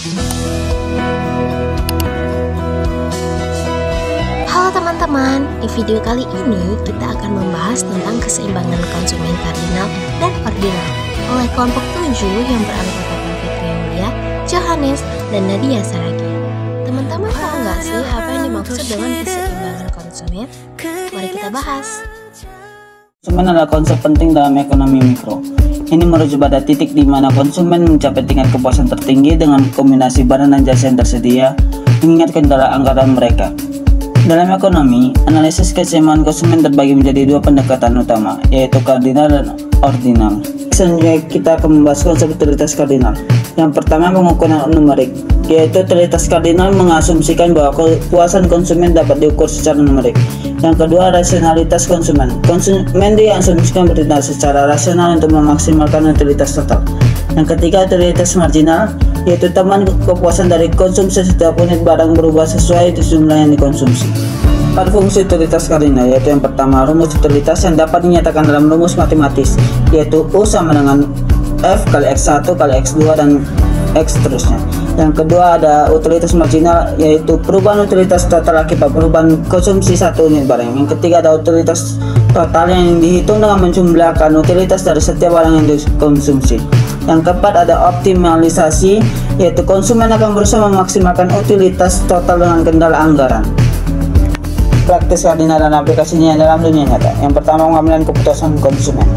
Halo teman-teman, di video kali ini kita akan membahas tentang keseimbangan konsumen kardinal dan ordinal oleh kelompok 7 yang beranggotakan Fitriania, Johannes, dan Nadia Saragi. Teman-teman tahu nggak sih apa yang dimaksud dengan keseimbangan konsumen? Mari kita bahas. Konsumen adalah konsep penting dalam ekonomi mikro. Ini merujuk pada titik di mana konsumen mencapai tingkat kepuasan tertinggi dengan kombinasi barang dan jasa yang tersedia, mengingat kendala anggaran mereka. Dalam ekonomi, analisis keseimbangan konsumen terbagi menjadi dua pendekatan utama, yaitu kardinal dan ordinal. Selanjutnya kita akan membahas konsep utilitas kardinal. Yang pertama, pengukuran numerik, yaitu utilitas kardinal mengasumsikan bahwa kepuasan konsumen dapat diukur secara numerik. Yang kedua, rasionalitas konsumen. Konsumen diasumsikan bertindak secara rasional untuk memaksimalkan utilitas total. Yang ketiga, utilitas marginal, yaitu teman kepuasan dari konsumsi setiap unit barang berubah sesuai jumlah yang dikonsumsi. Pada fungsi utilitas kardinal, yaitu yang pertama, rumus utilitas yang dapat dinyatakan dalam rumus matematis, yaitu U sama dengan F kali X1 kali X2 dan X seterusnya. Yang kedua ada utilitas marginal, yaitu perubahan utilitas total akibat perubahan konsumsi satu unit barang. Yang ketiga ada utilitas total yang dihitung dengan menjumlahkan utilitas dari setiap barang yang dikonsumsi. Yang keempat ada optimalisasi, yaitu konsumen akan berusaha memaksimalkan utilitas total dengan kendala anggaran. Praktis kardinal dan aplikasinya dalam dunia nyata. Yang pertama, pengambilan keputusan konsumen.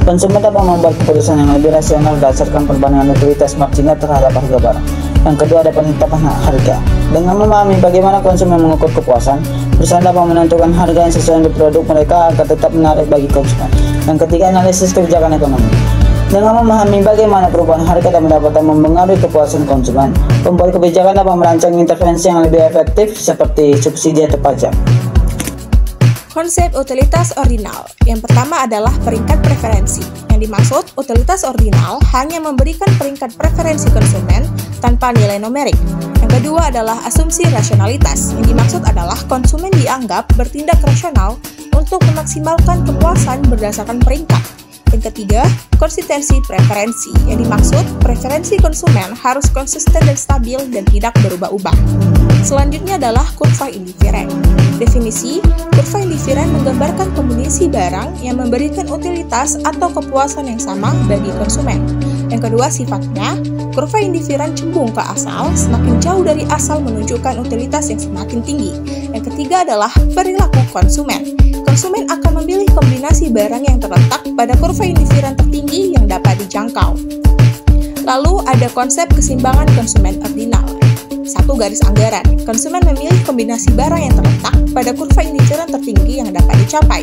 Konsumen dapat membuat keputusan yang lebih rasional berdasarkan perbandingan utilitas marginal terhadap harga barang. Yang kedua ada penetapan harga. Dengan memahami bagaimana konsumen mengukur kepuasan, perusahaan dapat menentukan harga yang sesuai dengan produk mereka agar tetap menarik bagi konsumen. Yang ketiga, analisis kebijakan ekonomi. Dengan memahami bagaimana perubahan harga dan pendapatan mempengaruhi kepuasan konsumen, pembuat kebijakan dapat merancang intervensi yang lebih efektif seperti subsidi atau pajak. Konsep utilitas ordinal. Yang pertama adalah peringkat preferensi. Yang dimaksud utilitas ordinal hanya memberikan peringkat preferensi konsumen tanpa nilai numerik. Yang kedua adalah asumsi rasionalitas. Yang dimaksud adalah konsumen dianggap bertindak rasional untuk memaksimalkan kepuasan berdasarkan peringkat. Yang ketiga, konsistensi preferensi. Yang dimaksud preferensi konsumen harus konsisten dan stabil dan tidak berubah-ubah. Selanjutnya adalah kurva indiferent. Definisi, kurva indiferent menggambarkan kombinasi barang yang memberikan utilitas atau kepuasan yang sama bagi konsumen. Yang kedua, sifatnya, kurva indiferent cembung ke asal, semakin jauh dari asal menunjukkan utilitas yang semakin tinggi. Yang ketiga adalah perilaku konsumen. Konsumen akan memilih kombinasi barang yang terletak pada kurva indiferent tertinggi yang dapat dijangkau. Lalu ada konsep keseimbangan konsumen ordinal. 1. Garis anggaran. Konsumen memilih kombinasi barang yang terletak pada kurva indiferent tertinggi yang dapat dicapai.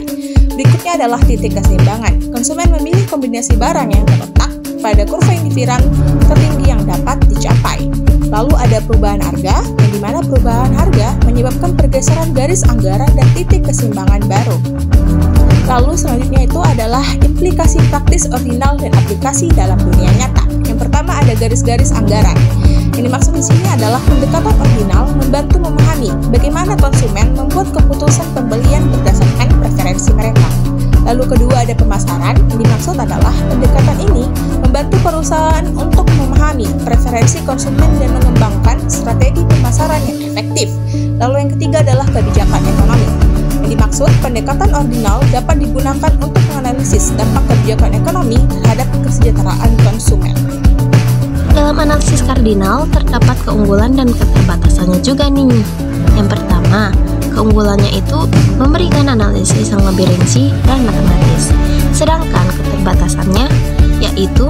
Berikutnya adalah titik keseimbangan. Konsumen memilih kombinasi barang yang terletak pada kurva indiferent tertinggi yang dapat dicapai. Lalu ada perubahan harga, yang dimana perubahan harga menyebabkan pergeseran garis anggaran dan titik keseimbangan baru. Lalu selanjutnya itu adalah implikasi praktis ordinal dan aplikasi dalam dunia nyata. Yang pertama ada garis-garis anggaran. Yang dimaksud di sini adalah pendekatan ordinal membantu memahami bagaimana konsumen membuat keputusan pembelian berdasarkan preferensi mereka. Lalu kedua ada pemasaran. Yang dimaksud adalah pendekatan ini membantu perusahaan untuk memahami preferensi konsumen dan mengembangkan strategi pemasaran yang efektif. Lalu yang ketiga adalah kebijakan ekonomi. Yang dimaksud pendekatan ordinal dapat digunakan untuk menganalisis dampak kebijakan ekonomi terhadap kesejahteraan konsumen. Dalam analisis kardinal terdapat keunggulan dan keterbatasannya juga nih. Yang pertama, keunggulannya itu memberikan analisis yang lebih rinci dan matematis. Sedangkan keterbatasannya yaitu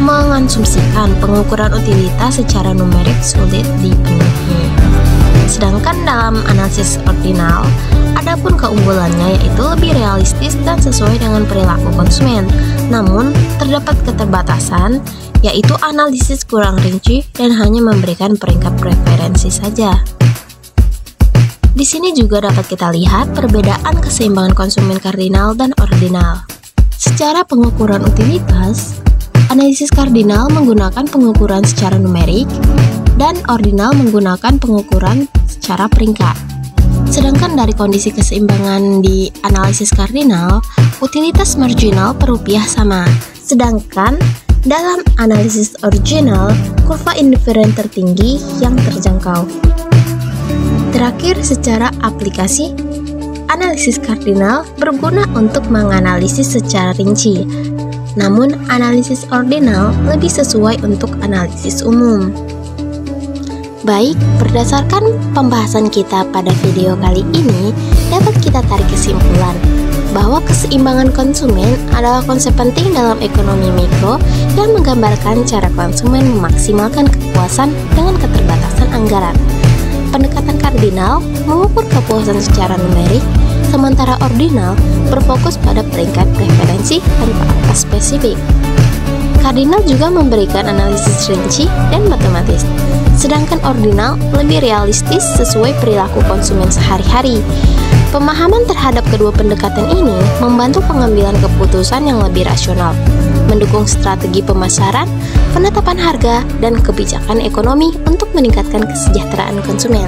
mengasumsikan pengukuran utilitas secara numerik sulit dipenuhi. Sedangkan dalam analisis ordinal, adapun keunggulannya yaitu lebih realistis dan sesuai dengan perilaku konsumen. Namun, terdapat keterbatasan yaitu analisis kurang rinci dan hanya memberikan peringkat preferensi saja. Di sini juga dapat kita lihat perbedaan keseimbangan konsumen kardinal dan ordinal. Secara pengukuran utilitas, analisis kardinal menggunakan pengukuran secara numerik dan ordinal menggunakan pengukuran secara peringkat. Sedangkan dari kondisi keseimbangan di analisis kardinal, utilitas marginal per rupiah sama. Sedangkan Dalam analisis ordinal, kurva indiferen tertinggi yang terjangkau. Terakhir, secara aplikasi, analisis kardinal berguna untuk menganalisis secara rinci. Namun, analisis ordinal lebih sesuai untuk analisis umum. Baik, berdasarkan pembahasan kita pada video kali ini, dapat kita tarik kesimpulan bahwa keseimbangan konsumen adalah konsep penting dalam ekonomi mikro yang menggambarkan cara konsumen memaksimalkan kepuasan dengan keterbatasan anggaran. Pendekatan kardinal mengukur kepuasan secara numerik, sementara ordinal berfokus pada peringkat preferensi tanpa angka spesifik. Kardinal juga memberikan analisis rinci dan matematis, sedangkan ordinal lebih realistis sesuai perilaku konsumen sehari-hari. Pemahaman terhadap kedua pendekatan ini membantu pengambilan keputusan yang lebih rasional, mendukung strategi pemasaran, penetapan harga, dan kebijakan ekonomi untuk meningkatkan kesejahteraan konsumen.